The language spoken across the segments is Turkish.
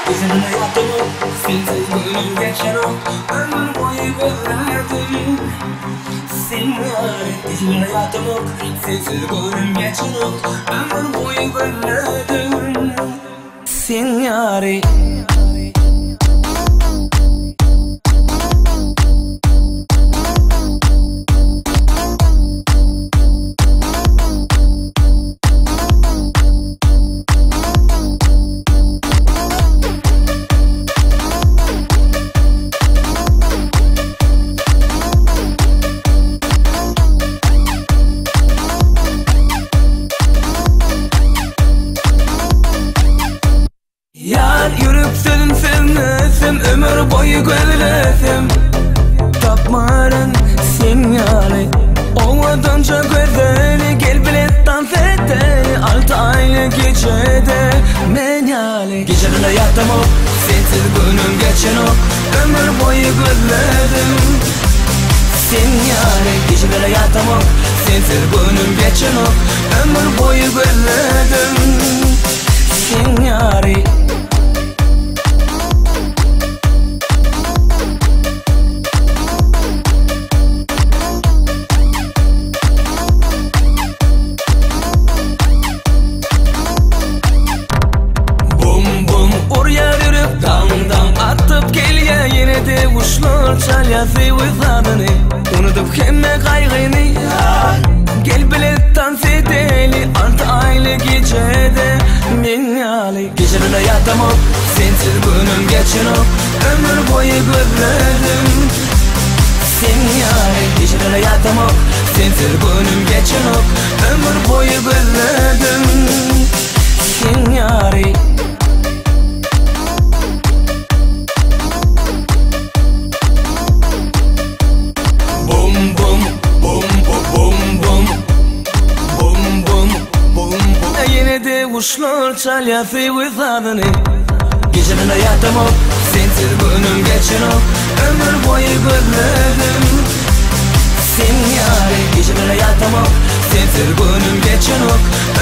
Gözümle yattım o, sensiz gönül geçen o. Ömür boyu gözledim seni yâre. Gözümle yattım o, sensiz gönül geçen o. Ömür boyu gözledim seni yâre. Yar yürüp sözün sevmesem ömür boyu gözlesim tapmarın sen yâre. Ovadanca gözleri gel bilet dans edelim 6 aylık gecede men yâre. Gecelerle yattım o, sensiz gönlüm geçen o. Ömür boyu gözledim sen yâre. Gecelerle yattım o, sensiz gönlüm geçen o. Ömür boyu gözledim sen yâre. Kuşlar çalya sevizadını unutup kemme kaygını. Gel bilet dans edelim 6 aylık gecede men yâre. Gecelerle yattım o, sensiz gönlüm geçen o. Ömür boyu gözledim seni yâre. Gecelerle yattım o, sensiz gönlüm geçen o. Ömür boyu gözledim seni yâre. Kuşlar çalya sevizadını gecelerle yattım o, sensiz gönlüm geçen o. Ömür boyu gözledim seni yâre. Gecelerle yattım o, sensiz gönlüm geçen o.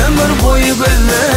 Ömür boyu gözledim